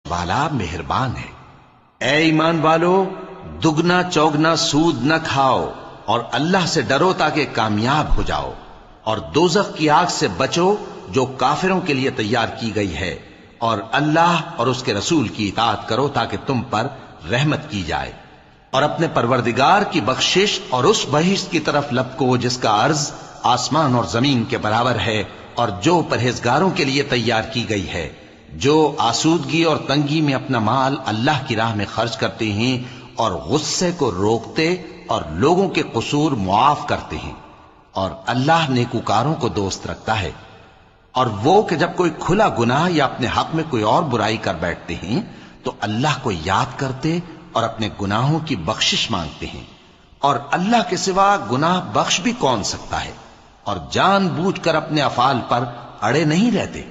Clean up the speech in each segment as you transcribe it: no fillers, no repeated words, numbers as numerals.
والا مہربان ہے۔ اے ایمان والو، دگنا چوگنا سود نہ کھاؤ اور اللہ سے ڈرو تاکہ کامیاب ہو جاؤ، اور دوزخ کی آگ سے بچو جو کافروں کے لیے تیار کی گئی ہے، اور اللہ اور اس کے رسول کی اطاعت کرو تاکہ تم پر رحمت کی جائے، اور اپنے پروردگار کی بخشش اور اس بہشت کی طرف لپکو جس کا عرض آسمان اور زمین کے برابر ہے، اور جو پرہیزگاروں کے لیے تیار کی گئی ہے، جو آسودگی اور تنگی میں اپنا مال اللہ کی راہ میں خرچ کرتے ہیں اور غصے کو روکتے اور لوگوں کے قصور معاف کرتے ہیں، اور اللہ نیکوکاروں کو دوست رکھتا ہے۔ اور وہ کہ جب کوئی کھلا گناہ یا اپنے حق میں کوئی اور برائی کر بیٹھتے ہیں تو اللہ کو یاد کرتے اور اپنے گناہوں کی بخشش مانگتے ہیں، اور اللہ کے سوا گناہ بخش بھی کون سکتا ہے، اور جان بوجھ کر اپنے افعال پر اڑے نہیں رہتے۔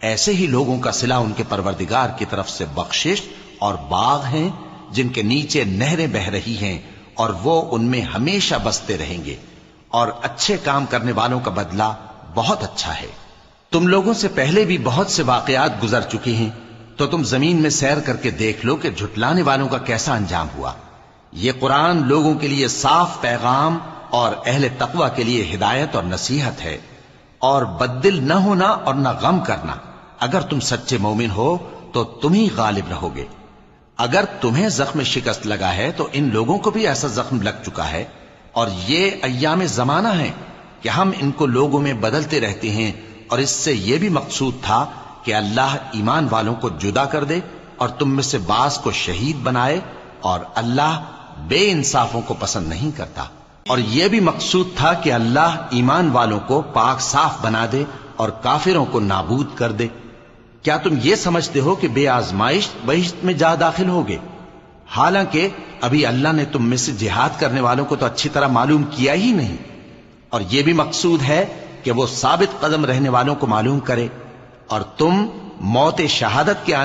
ایسے ہی لوگوں کا صلہ ان کے پروردگار کی طرف سے بخشش اور باغ ہیں جن کے نیچے نہریں بہ رہی ہیں، اور وہ ان میں ہمیشہ بستے رہیں گے، اور اچھے کام کرنے والوں کا بدلہ بہت اچھا ہے۔ تم لوگوں سے پہلے بھی بہت سے واقعات گزر چکے ہیں، تو تم زمین میں سیر کر کے دیکھ لو کہ جھٹلانے والوں کا کیسا انجام ہوا۔ یہ قرآن لوگوں کے لیے صاف پیغام اور اہل تقوی کے لیے ہدایت اور نصیحت ہے، اور بددل نہ ہونا اور نہ غم کرنا۔ اگر تم سچے مومن ہو تو تم ہی غالب رہو گے۔ اگر تمہیں زخم شکست لگا ہے تو ان لوگوں کو بھی ایسا زخم لگ چکا ہے، اور یہ ایام زمانہ ہے کہ ہم ان کو لوگوں میں بدلتے رہتے ہیں، اور اس سے یہ بھی مقصود تھا کہ اللہ ایمان والوں کو جدا کر دے اور تم میں سے بعض کو شہید بنائے، اور اللہ بے انصافوں کو پسند نہیں کرتا۔ اور یہ بھی مقصود تھا کہ اللہ ایمان والوں کو پاک صاف بنا دے اور کافروں کو نابود کر دے۔ کیا تم یہ سمجھتے ہو کہ بے آزمائش بہشت میں جا داخل ہوگے؟ حالانکہ ابھی اللہ نے تم میں سے جہاد کرنے والوں کو تو اچھی طرح معلوم کیا ہی نہیں، اور یہ بھی مقصود ہے کہ وہ ثابت قدم رہنے والوں کو معلوم کرے، اور تم موت شہادت کے